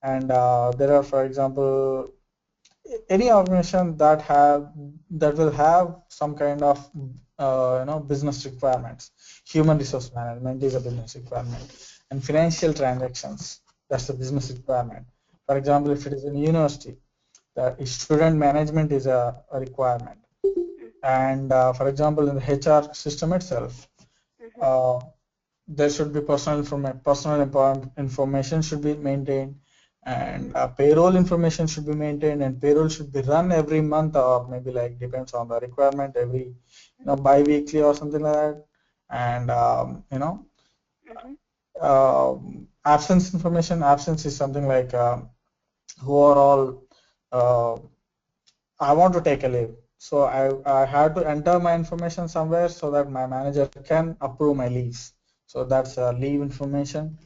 and there are, for example, any organization that will have some kind of business requirements. Human resource management is a business requirement, and financial transactions, that's a business requirement. For example, if it is in university, the student management is a requirement, and for example, in the HR system itself, there should be personal information should be maintained, and payroll information should be maintained, and payroll should be run every month, or maybe like depends on the requirement, every bi-weekly or something like that. And absence is something like who are all I want to take a leave, so I have to enter my information somewhere so that my manager can approve my leaves. So that's leave information.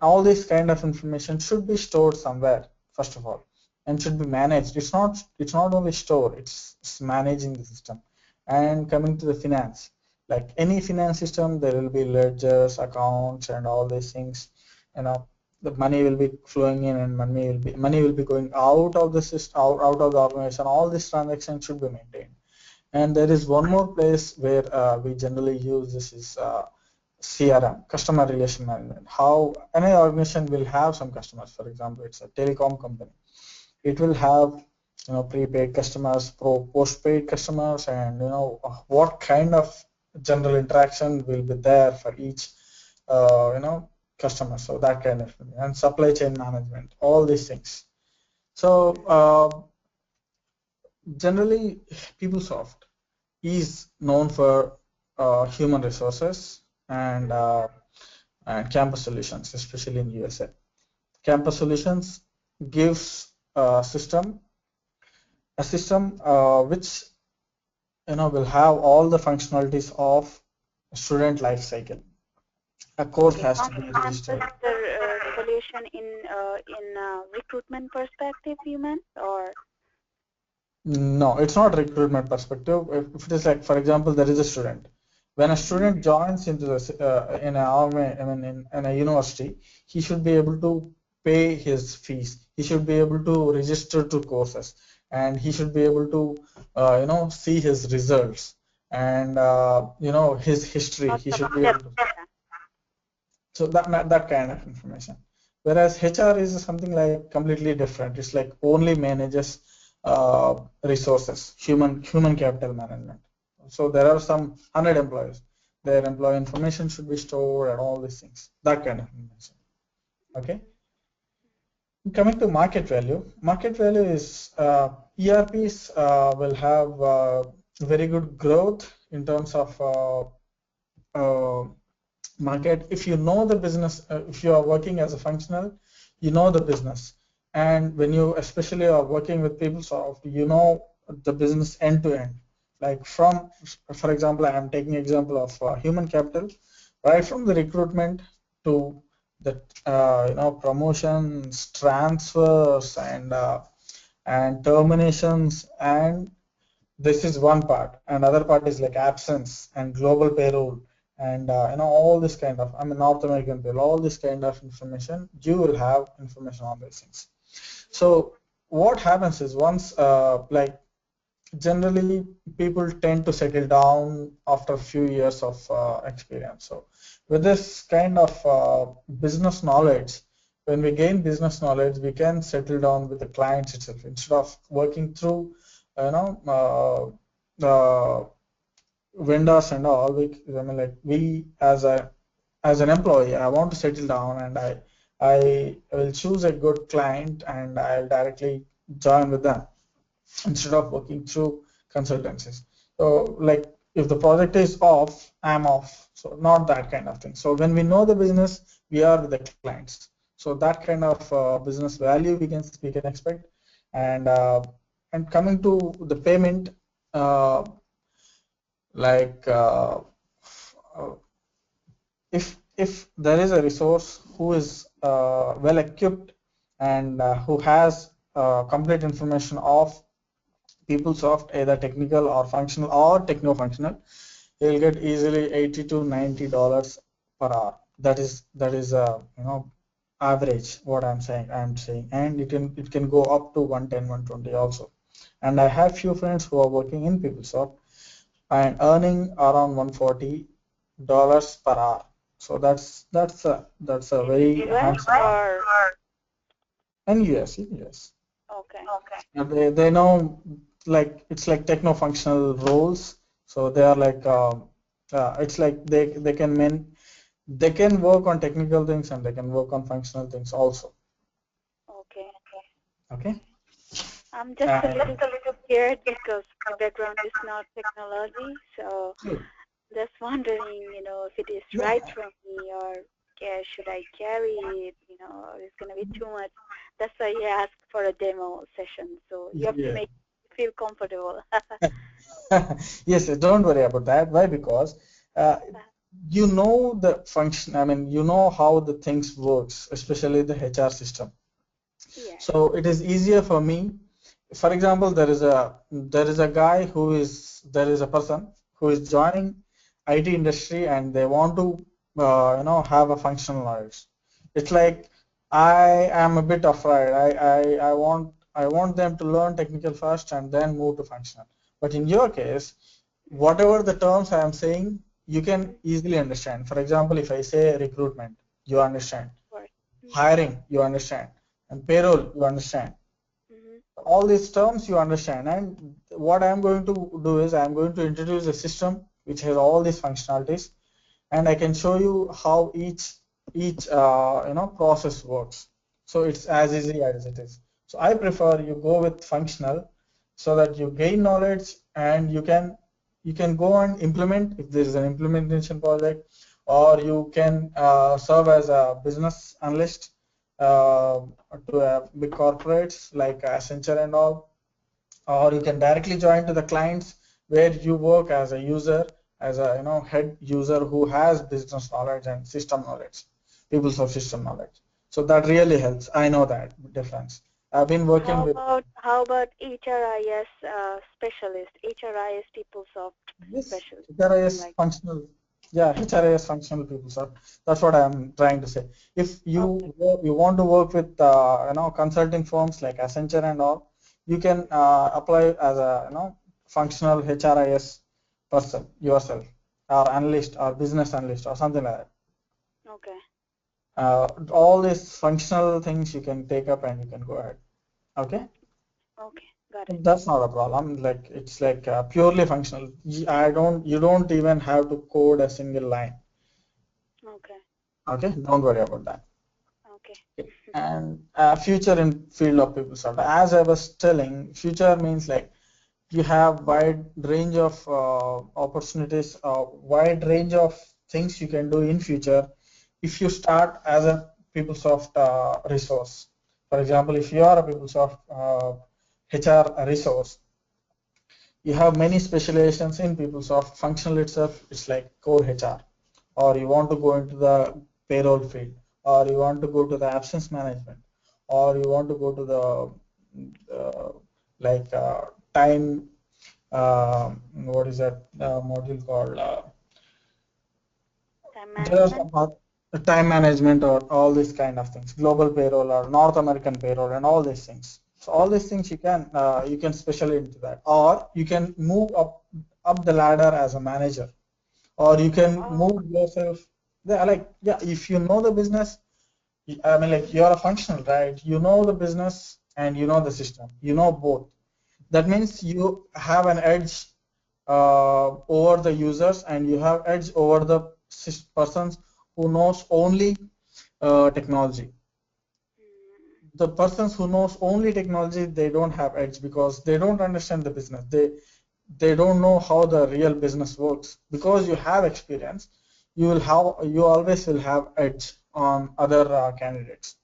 All this kind of information should be stored somewhere, first of all, and should be managed. It's not only stored, it's managing the system. And coming to the finance, like any finance system, there will be ledgers, accounts, and all these things. The money will be flowing in and money will be going out of the system, out of the organization. All these transactions should be maintained. And there is one more place where we generally use this is CRM, customer relation management. How any organization will have some customers. For example, it's a telecom company. It will have prepaid customers, postpaid customers, and what kind of general interaction will be there for each customer. So that kind of thing, and supply chain management, all these things. So generally, Peoplesoft is known for human resources and campus solutions, especially in USA. Campus solutions gives a system which will have all the functionalities of student life cycle. A course has to be registered. Solution in recruitment perspective, you meant, or? No, it's not recruitment perspective. If it is like, for example, there is a student. When a student joins into the in a university, he should be able to pay his fees. He should be able to register to courses, and he should be able to see his results and his history. He should be able to. So that kind of information. Whereas HR is something like completely different. It's like only manages resources, human capital management. So there are some 100 employees. Their employee information should be stored and all these things. That kind of information. Okay. Coming to market value. Market value is ERPs will have very good growth in terms of market. If you know the business, if you are working as a functional, you know the business. And when you especially are working with Peoplesoft, you know the business end to end. Like from, for example, I am taking example of human capital, right from the recruitment to the promotions, transfers, and terminations, and this is one part. And other part is like absence and global payroll, and all this kind of, North American payroll, all this kind of information. You will have information on these things. So what happens is once like generally people tend to settle down after a few years of experience. So with this kind of business knowledge, when we gain business knowledge, we can settle down with the clients itself instead of working through the vendors and all. We as an employee, I want to settle down, and I will choose a good client and I'll directly join with them instead of working through consultancies. So like if the project is off, I'm off. So not that kind of thing. So when we know the business, we are with the clients. So that kind of business value we can expect. And coming to the payment, if there is a resource who is well equipped and who has complete information of Peoplesoft, either technical or functional or techno-functional, he will get easily $80 to $90 per hour. That is average. What I'm saying, and it can go up to 110, 120 also. And I have few friends who are working in PeopleSoft and earning around $140 per hour. So that's a In very US handsome. or In US. okay. And they know, like it's like techno functional roles. So they are like it's like they can work on technical things and they can work on functional things also. Okay. Okay. I'm just a And little scared because my background is not technology, so just wondering, if it is yeah, right for me or should I carry it, or it's gonna be too much. That's why you ask for a demo session, so you have to yeah. make me feel comfortable. Yes, don't worry about that. Why? Because uh, you know the function. I mean, you know how the things works, especially the HR system. Yes. So it is easier for me. For example, there is a guy there is a person who is joining IT industry and they want to have a functional knowledge. It's like I am a bit afraid. I want them to learn technical first and then move to functional. But in your case, whatever the terms I am saying, you can easily understand. For example, if I say recruitment, you understand. Of course. Hiring, you understand. And payroll, you understand. Mm-hmm. All these terms you understand. And what I'm going to do is I'm going to introduce a system which has all these functionalities, and I can show you how each process works. So it's as easy as it is. So I prefer you go with functional so that you gain knowledge and you can go and implement if there is an implementation project, or you can serve as a business analyst uh, to big corporates like Accenture and all, or you can directly join to the clients where you work as a user, as a head user who has business knowledge and system knowledge, PeopleSoft system knowledge. So that really helps. I know that difference. I've been working with How about HRIS specialist, HRIS PeopleSoft this specialist, something HRIS like that? functional. Yeah, HRIS functional PeopleSoft. That's what I'm trying to say. If Okay. you want to work with consulting firms like Accenture and all, you can apply as a functional HRIS person yourself, or analyst or business analyst or something like that. Okay. All these functional things you can take up and you can go ahead. Okay. Okay. Got it. That's not a problem. Like it's like purely functional. You don't even have to code a single line. Okay. Okay, don't worry about that. Okay. And future in field of PeopleSoft. As I was telling, future means like you have wide range of opportunities, wide range of things you can do in future if you start as a PeopleSoft resource. For example, if you are a PeopleSoft HR resource, you have many specializations in PeopleSoft. Functional itself is like core HR, or you want to go into the payroll field, or you want to go to the absence management, or you want to go to the like time. What is that module called? Time There are management? some time management or all these kind of things, global payroll or North American payroll and all these things. So all these things you can specialize into that, or you can move up the ladder as a manager, or you can Oh. move yourself. Yeah, if you know the business, I mean, like you're a functional, right? You know the business and you know the system. You know both. That means you have an edge over the users, and you have edge over the persons who knows only technology. The persons who knows only technology, they don't have edge because they don't understand the business. They don't know how the real business works. Because you have experience, you always will have edge on other candidates.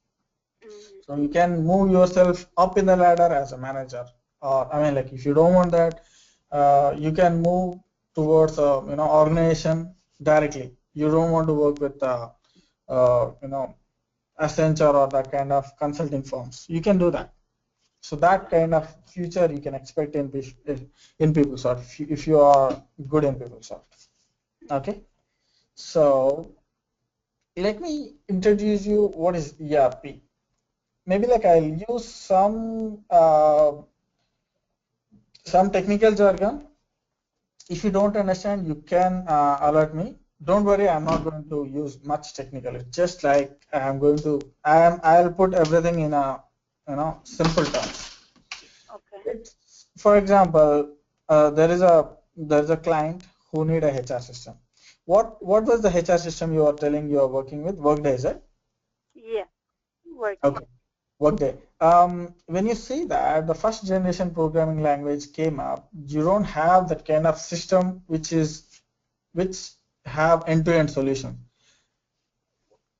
Mm-hmm. So you can move yourself up in the ladder as a manager. Or I mean, like if you don't want that, you can move towards a organization directly. You don't want to work with Accenture or that kind of consulting firms. You can do that. So that kind of future you can expect in PeopleSoft if you are good in PeopleSoft. Okay. So let me introduce you what is ERP. Maybe like I'll use some technical jargon. If you don't understand, you can alert me. Don't worry, I'm not going to use much technical. It's just like I'll put everything in a simple terms. Okay. For example, there's a client who need a HR system. What was the HR system you are telling you are working with? Workday, is it? Yeah. Workday. Okay. Workday. When you see that the first generation programming language came up, you don't have that kind of system which have end-to-end solution.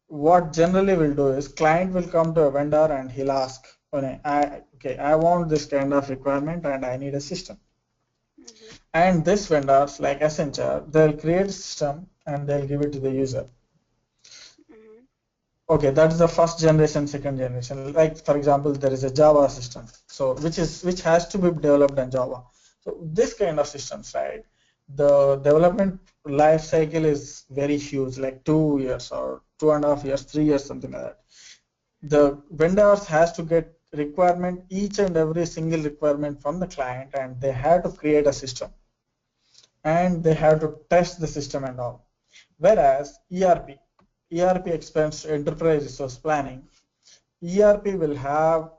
What generally will do is client will come to a vendor and he'll ask, okay, I want this kind of requirement and I need a system. Mm-hmm. And this vendors like Accenture, they'll create a system and they'll give it to the user. Mm-hmm. Okay, that's the first generation, second generation. Like for example, there is a Java system, so which has to be developed in Java. So this kind of systems, right? The development life cycle is very huge, like 2 years or 2.5 years, 3 years, something like that. The vendors has to get requirement, each and every single requirement from the client, and they have to create a system, and they have to test the system and all. Whereas ERP expense enterprise resource planning, ERP will have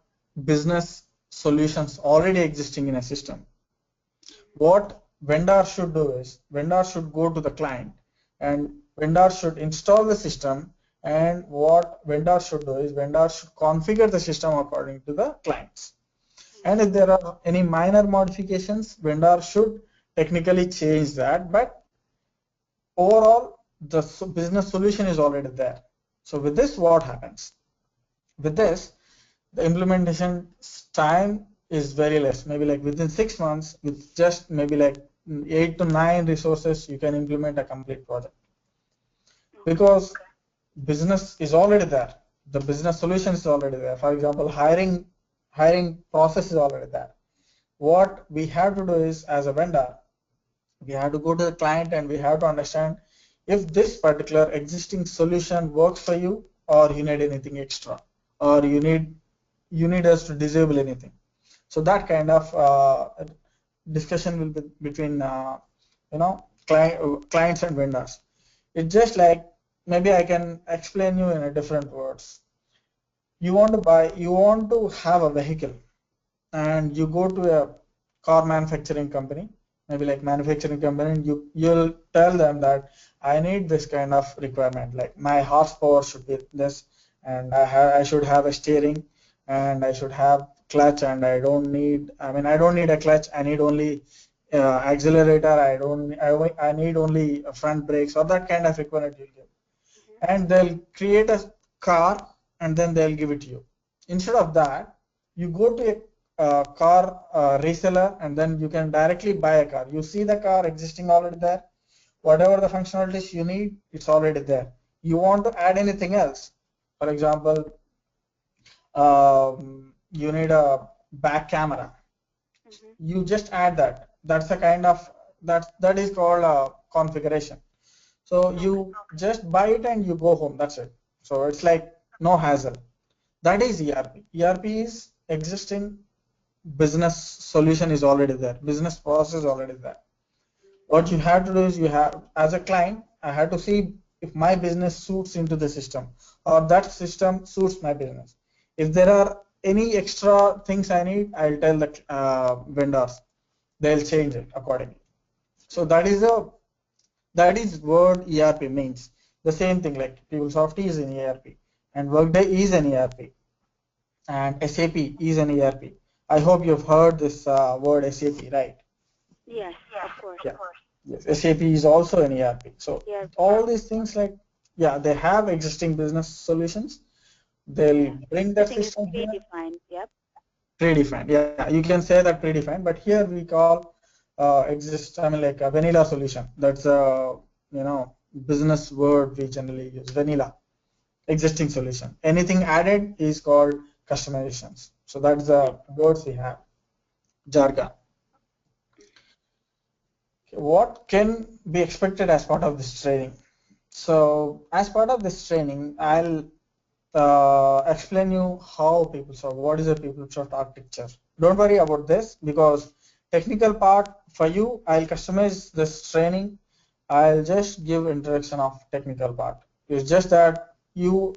business solutions already existing in a system. What vendor should do is vendor should go to the client and vendor should install the system, and what vendor should do is vendor should configure the system according to the clients. And if there are any minor modifications, vendor should technically change that, but overall the business solution is already there. So with this, what happens? With this, the implementation time is very less, maybe like within 6 months, with just maybe like 8 to 9 resources, you can implement a complete project, Okay. because business is already there. The business solution is already there. For example, hiring process is already there. What we have to do is, as a vendor, we have to go to the client and we have to understand if this particular existing solution works for you, or you need anything extra, or you need us to disable anything. So that kind of discussion will be between clients and vendors. It's just like, maybe I can explain you in a different words. You want to have a vehicle, and you go to a car manufacturing company, maybe like manufacturing company, and you'll tell them that I need this kind of requirement, like my horsepower should be this, and I should have a steering, and I should have clutch, and I don't need a clutch, I need only accelerator, I need only front brakes, or that kind of requirement you'll give. Mm-hmm. And they'll create a car and then they'll give it to you. Instead of that, you go to a car reseller, and then you can directly buy a car. You see the car existing already there. Whatever the functionalities you need, it's already there. You want to add anything else. For example, you need a back camera. Mm-hmm. You just add that. That's a kind of that is called configuration. So Okay. you just buy it and you go home. That's it. So it's like no hassle. That is ERP. ERP is existing business solution is already there. Business process is already there. What you have to do is, you have, as a client, I have to see if my business suits into the system, or that system suits my business. If there are any extra things I need, I'll tell the vendors. They'll change it accordingly. So that is what ERP means. The same thing, like PeopleSoft is an ERP, and Workday is an ERP, and SAP is an ERP. I hope you've heard this word SAP, right? Yes, of course. Yeah. Yes, SAP is also an ERP. So Yes. all these things, like, yeah, they have existing business solutions. They'll Yeah. bring that Everything is system here, predefined. Yep. predefined. Yeah, you can say that predefined, but here we call like a vanilla solution. That's a business word we generally use. Vanilla, existing solution. Anything added is called customizations. So that's the words we have. Jargon. What can be expected as part of this training? So as part of this training, I'll explain you how PeopleSoft, what is a PeopleSoft architecture. Don't worry about this because technical part for you, I'll customize this training. I'll just give introduction of technical part. It's just that you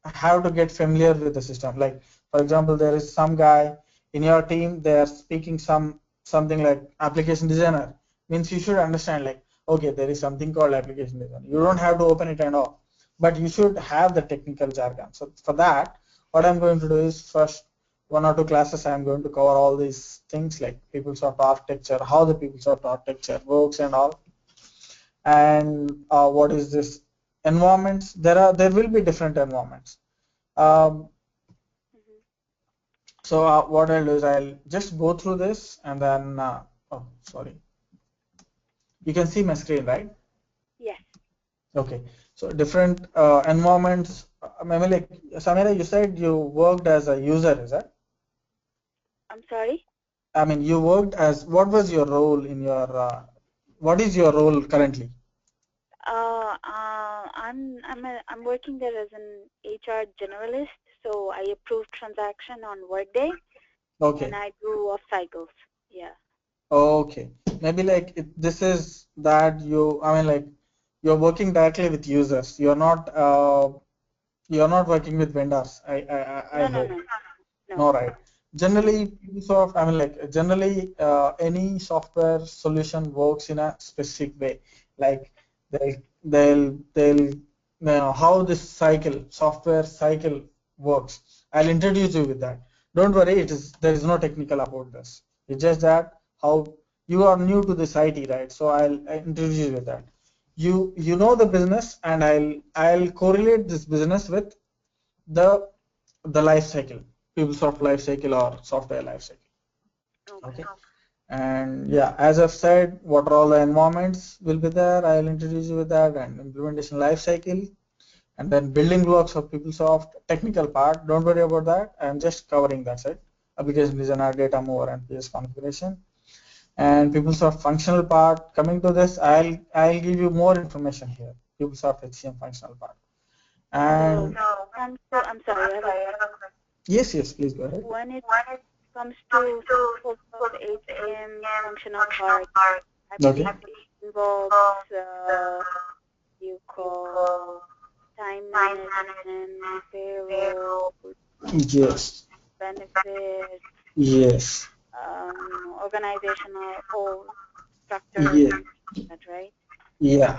have to get familiar with the system. Like for example, there is some guy in your team, they are speaking something like application designer. Means you should understand like, okay, there is something called application designer. You don't have to open it and all, but you should have the technical jargon. So for that, what I'm going to do is first 1 or 2 classes I'm going to cover all these things like PeopleSoft architecture, how the PeopleSoft architecture works and all, and what is this environments. There will be different environments. um, so what I'll do is I'll just go through this and then oh sorry, you can see my screen, right? Yes. Okay, so different environments. Maybe like Samira, you said you worked as a user, is that? I'm sorry? I mean, you worked as, what was your role in your what is your role currently? I'm working there as an HR generalist, so I approve transaction on Workday and Okay. I do off cycles. Yeah. Okay, maybe like this is that you, I mean like you're working directly with users. You're not working with vendors. I No, no, hope. no, no. No, right. Generally, Peoplesoft, I mean like generally any software solution works in a specific way. Like they'll you know how this cycle, software cycle works. I'll introduce you with that. Don't worry, there is no technical about this. It's just that how you are new to this IT, right? So I'll introduce you with that. You know the business, and I'll correlate this business with the life cycle, PeopleSoft life cycle or software life cycle. Okay. Okay. And yeah, as I've said, what are all the environments will be there. I'll introduce you with that, and implementation life cycle, and then building blocks of PeopleSoft technical part. Don't worry about that. I'm just covering that side. Application designer, data mover, and PS configuration. And PeopleSoft functional part. Coming to this, I'll give you more information here. PeopleSoft HCM functional part. So And I'm sorry, I have a yes, please go ahead. when it comes to Peoplesoft HRMS functional part, I Okay. believe it involves you call time management, payroll, Yes. benefits, Yes. organizational or structure and Yeah. things like that, right? Yeah.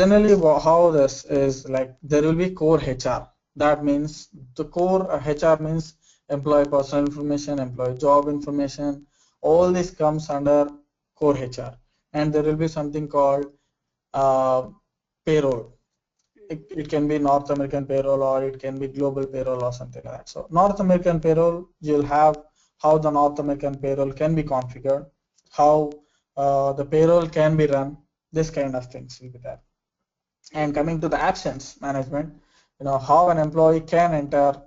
Generally, how this is like, there will be core HR. That means the core HR means employee personal information, employee job information. All this comes under core HR, and there will be something called uh, payroll. It can be North American payroll, or it can be global payroll, or something like that. So North American payroll, you'll have how the North American payroll can be configured, how the payroll can be run, this kind of things will be there. And coming to the absence management, how an employee can enter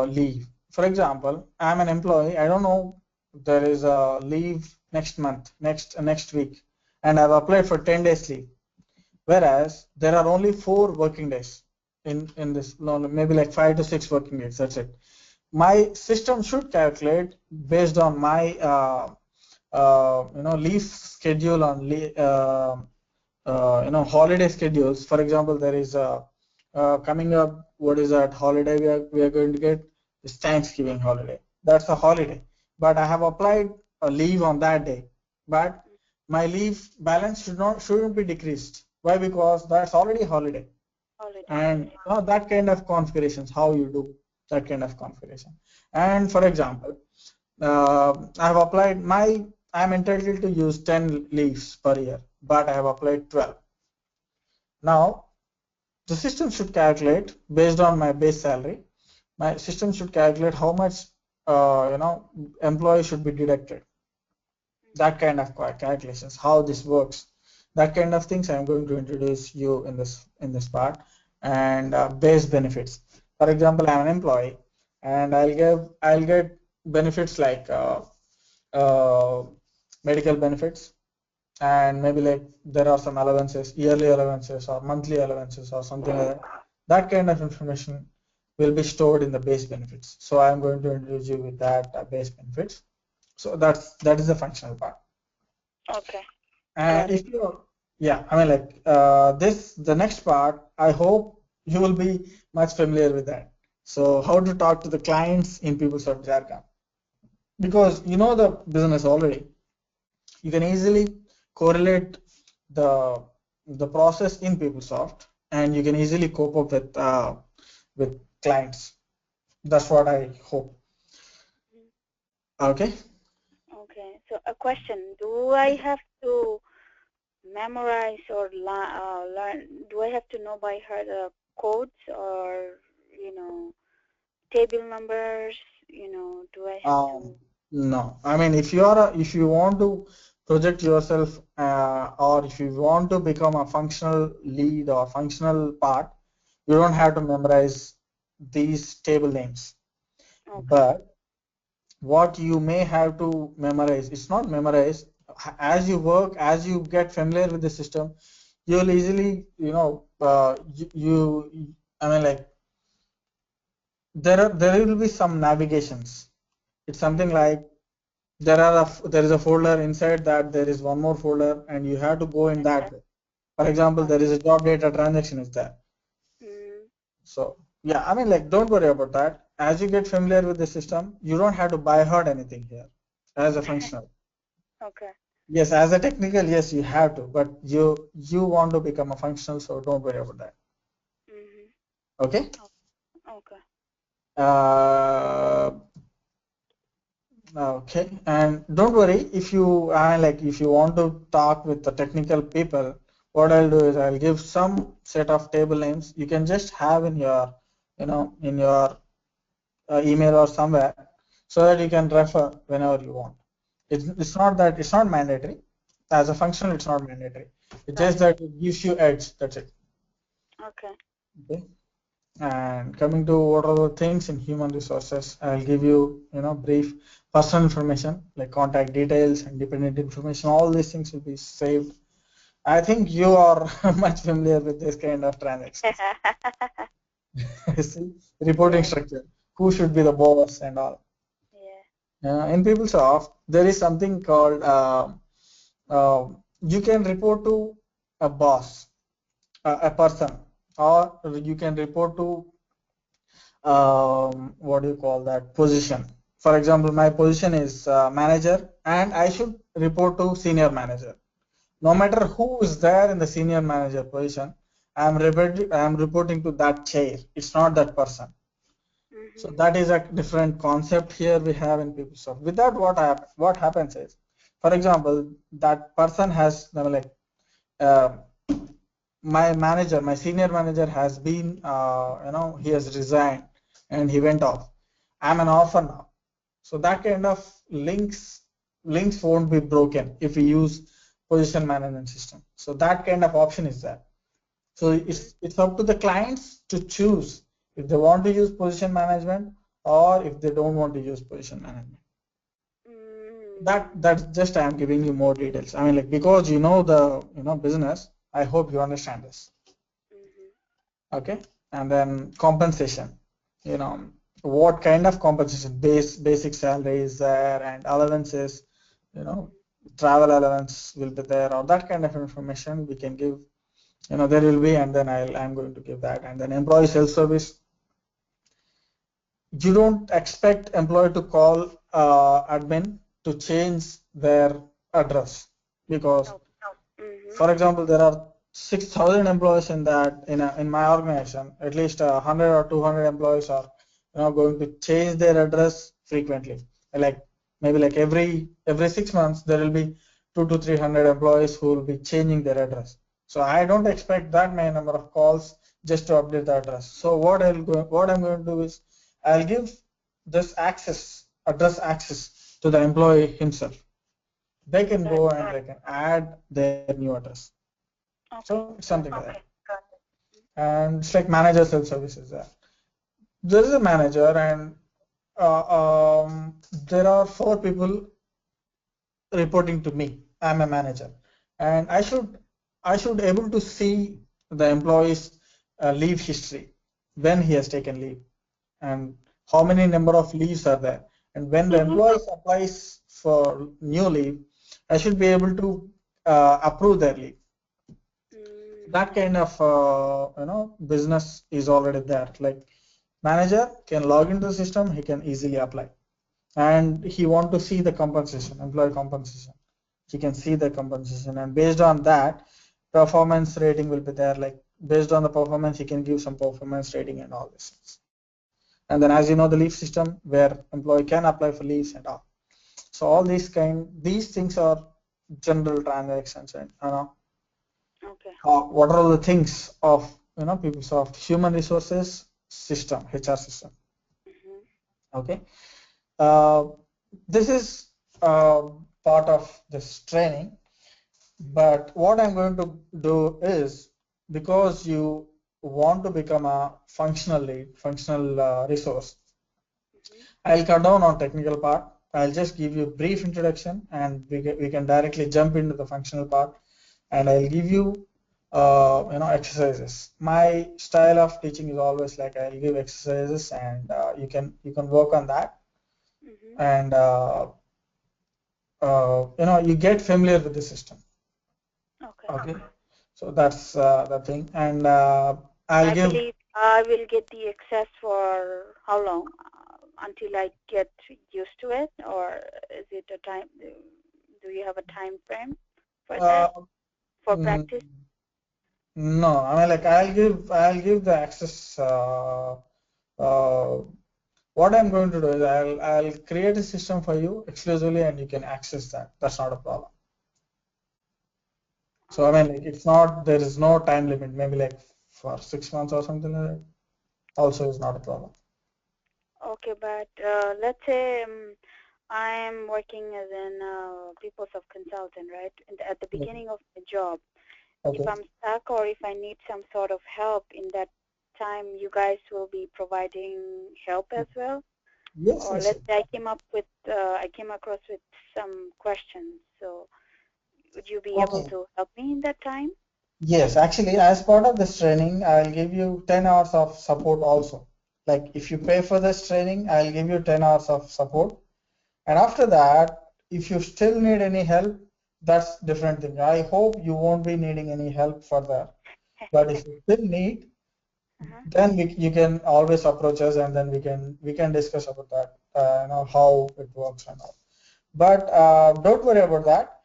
leave. For example, I'm an employee, I don't know, there is a leave next month, next week, and I've applied for 10 days leave, whereas there are only 4 working days in this, maybe like 5 to 6 working days, that's it. My system should calculate based on my leave schedule on holiday schedules. For example, there is a coming up, what is that holiday we are going to get? Is Thanksgiving holiday. That's a holiday, but I have applied a leave on that day, but my leave balance shouldn't be decreased. Why? Because that's already holiday. Holiday, And right? that kind of configurations, how you do that kind of configuration. And for example, I have applied I'm entitled to use 10 leaves per year, but I have applied 12. Now the system should calculate based on my base salary. My system should calculate how much employee should be deducted. That kind of calculations, how this works, that kind of things I'm going to introduce you in this part. And base benefits. For example, I'm an employee, and I'll get benefits like uh, medical benefits, and maybe like there are some allowances, yearly allowances or monthly allowances or something like that. That kind of information will be stored in the base benefits. So I'm going to introduce you with that base benefits. So that is the functional part. Okay. And if you, yeah, I mean like the next part, I hope you will be much familiar with that. So how to talk to the clients in PeopleSoft Jargon, because you know the business already. You can easily correlate the process in PeopleSoft, and you can easily cope up with clients. That's what I hope. Okay. Okay. So a question: do I have to memorize or learn? Do I have to know by heart the codes or table numbers? Do I have to? No, I mean if you want to project yourself or if you want to become a functional lead or functional part, you don't have to memorize these table names. Okay. But what you may have to memorize, it's not memorize. As you work, as you get familiar with the system, you'll easily, I mean like there will be some navigations. It's something like there is a folder, inside that there is one more folder, and you have to go in that way. For example, there is a job data transaction is there. So yeah, I mean like don't worry about that. As you get familiar with the system, you don't have to by heart anything here as a functional. Okay. Yes, as a technical, yes, you have to, but you want to become a functional, so don't worry about that. Okay. Okay. Uh, Okay, and don't worry if you if you want to talk with the technical people, what I'll do is I'll give some set of table names you can just have in your, in your email or somewhere, so that you can refer whenever you want. It's not mandatory. As a function, it's not mandatory. It's just that it gives you edge. That's it. Okay. Okay. And coming to what are the things in human resources, I'll give you, brief personal information like contact details and dependent information. All these things will be saved. I think you are much familiar with this kind of transactions. See, reporting structure, who should be the boss and all. In PeopleSoft, there is something called you can report to a boss, a person, or you can report to what do you call that position. For example, my position is manager, and I should report to senior manager. No matter who is there in the senior manager position, I am reporting to that chair. It's not that person. So that is a different concept here we have in PeopleSoft. With that, what happens is, for example, that person has uh, my manager, my senior manager has been, he has resigned and he went off. I'm an orphan now. So that kind of links won't be broken if we use position management system. So that kind of option is there. So it's up to the clients to choose if they want to use position management or if they don't want to use position management. That's just I am giving you more details. I mean like because you know the business, I hope you understand this. Okay, and then compensation, what kind of compensation, basic salary is there and allowances, travel allowance will be there, or that kind of information we can give, there will be, and then I'm going to give that. And then employee self-service, you don't expect employee to call admin to change their address, because for example there are 6,000 employees in that in my organization. At least 100 or 200 employees are going to change their address frequently, like maybe like every 6 months there will be 200 to 300 employees who will be changing their address. So I don't expect that many number of calls just to update the address. So what I'm going to do is I'll give this address access to the employee himself. They can go and they can add their new address. So it's something like that. And it's like manager self-services there. There is a manager, and there are 4 people reporting to me. I'm a manager, and I should able to see the employee's leave history, when he has taken leave and how many number of leaves are there. And when the employee applies for new leave, I should be able to approve their leave. That kind of business is already there. Like manager can log into the system, he can easily apply, and he want to see the compensation, employee compensation. He can see the compensation, and based on that, performance rating will be there. Like based on the performance, he can give some performance rating and all this. And then, as you know, the leave system where employee can apply for leaves and all. So all these things are general transactions, and Okay. what are the things of Peoplesoft human resources system, HR system. Okay, uh, this is part of this training. But what I'm going to do is, because you want to become a functional lead, functional resource, I'll cut down on technical part. I'll just give you a brief introduction, and we can directly jump into the functional part. And I'll give you exercises. My style of teaching is always like I'll give exercises, and you can work on that, and you get familiar with the system. Okay. So that's the thing, and I believe I will get the access for how long? Until I get used to it, or is it a time? Do you have a time frame for that, for practice? No, I mean, like I'll give the access. What I'm going to do is I'll create a system for you exclusively, and you can access that. That's not a problem. So I mean, like it's not, there is no time limit. Maybe like for 6 months or something like that. Also, is not a problem. Okay, but let's say I am working as an Peoplesoft consultant, right? And at the beginning of the job, if I'm stuck or if I need some sort of help in that time, you guys will be providing help as well. Yes. Or let's say I came across with some questions. So would you be able to help me in that time? Yes, actually, as part of this training, I'll give you 10 hours of support also. Like if you pay for this training, I'll give you 10 hours of support. And after that, if you still need any help, that's different thing. I hope you won't be needing any help further. But if you still need, then you can always approach us, and then we can discuss about that, how it works and all. But don't worry about that.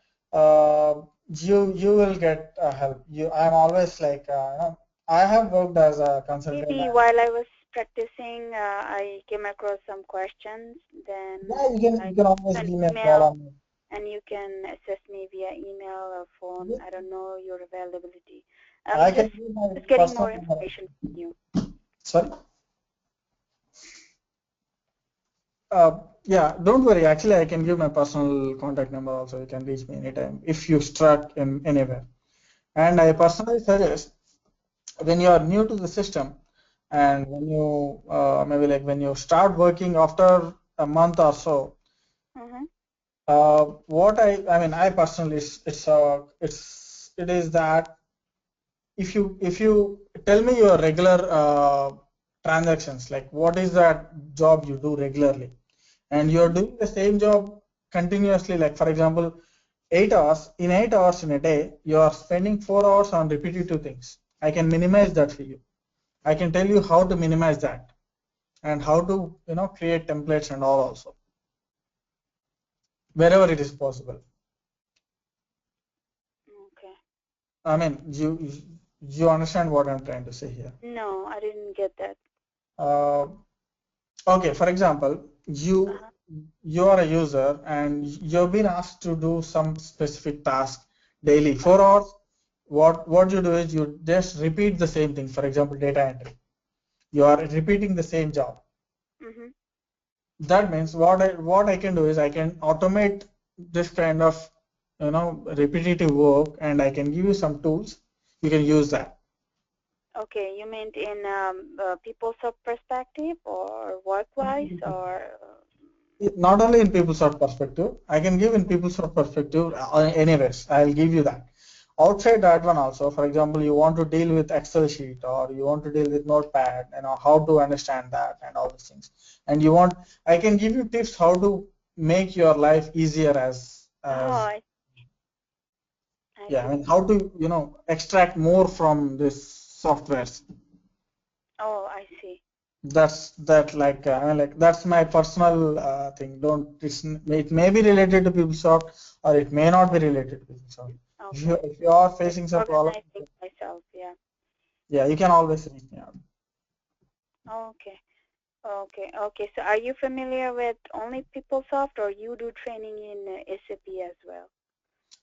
You will get help. I'm always like I have worked as a consultant. Maybe while I was practicing, I came across some questions. Then you can always give me a call on. And you can assist me via email or phone. I don't know your availability. I I'm just getting more information from you. Sorry. Yeah, don't worry. Actually, I can give my personal contact number also. You can reach me anytime if you struck in anywhere. And I personally suggest, when you are new to the system, and when you maybe like when you start working after a month or so, what I mean, I personally, it is that if you tell me your regular transactions, like what is that job you do regularly, and you're doing the same job continuously, like for example 8 hours, in 8 hours in a day you are spending 4 hours on repetitive things, I can minimize that for you. I can tell you how to minimize that, and how to create templates and all also, wherever it is possible. Okay. I mean, you understand what I'm trying to say here? No, I didn't get that. Okay, for example, you are a user and you've been asked to do some specific task daily, 4 hours. What you do is you just repeat the same thing. For example, data entry. You are repeating the same job. That means what I can do is I can automate this kind of repetitive work, and I can give you some tools. You can use that. Okay, you meant in Peoplesoft perspective or work-wise, or? Not only in Peoplesoft perspective, I can give in Peoplesoft perspective anyways. I'll give you that. outside that one also, for example, you want to deal with Excel sheet or you want to deal with Notepad, how to understand that and all these things. And I can give you tips how to make your life easier I yeah, I see. mean, how to, extract more from this softwares. Oh, I see. That's my personal thing. It may be related to PeopleSoft or it may not be related to PeopleSoft. Okay. If you are facing some problem, Organizing myself, yeah. yeah, you can always reach me out. Okay. Okay. So are you familiar with only PeopleSoft or you do training in SAP as well?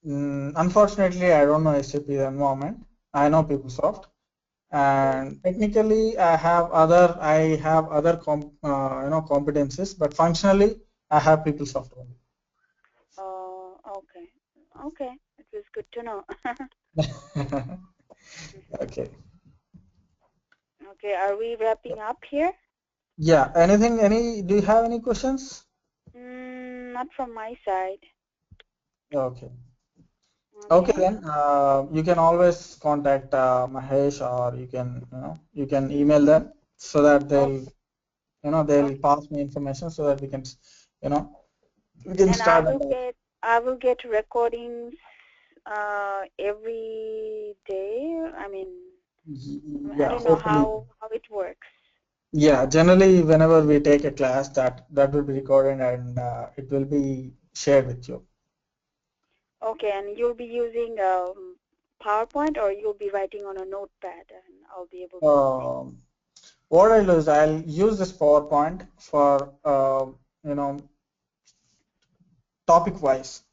Unfortunately, I don't know SAP environment. I know PeopleSoft, and technically, I have other competencies, but functionally, I have PeopleSoft only. Oh, okay. Okay. It was good to know. Okay. Okay. Are we wrapping up here? Yeah. Do you have any questions? Not from my side. Okay. Okay, Okay. then you can always contact Mahesh, or you can email them so that Oh, they'll okay. pass me information so that you know we can And start. I will get recordings every day. I mean, I Yeah, don't know hopefully. how it works. Yeah, generally whenever we take a class, that will be recorded and it will be shared with you. Okay, and you'll be using PowerPoint or you'll be writing on a notepad and I'll be able to see. What I'll do is I'll use this PowerPoint for you know topic wise.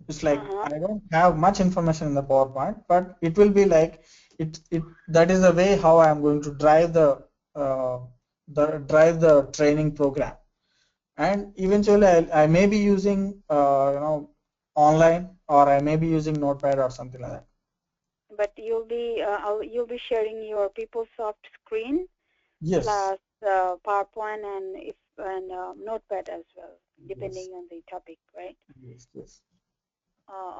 It's like Uh-huh. I don't have much information in the PowerPoint, but it will be like it that is the way how I'm going to drive uh, the training program. And eventually I may be using online, or I may be using Notepad or something like that. But you'll be sharing your PeopleSoft screen Yes. plus PowerPoint and Notepad as well, Yes. depending on the topic, right? Yes. Yes.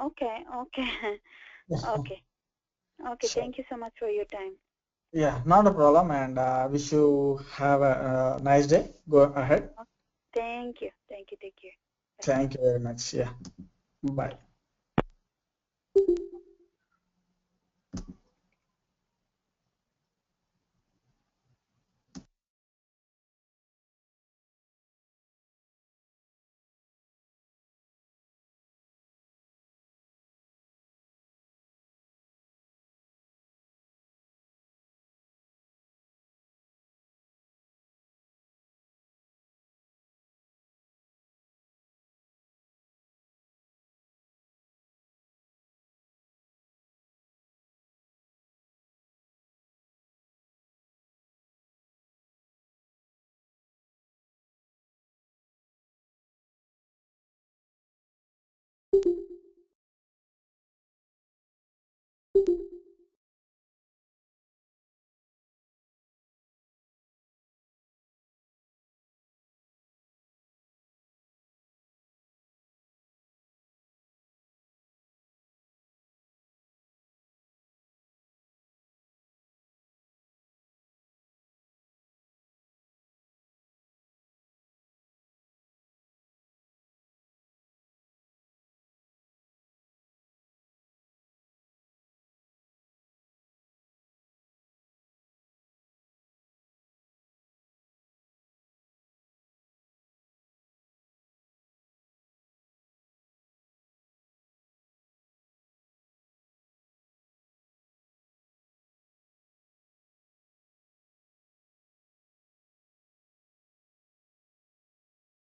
Okay. Okay. Okay. Sure. Thank you so much for your time. Yeah, not a problem, and wish you have a nice day. Go ahead. Thank you. Take care. Bye. Thank you very much. Yeah. Bye.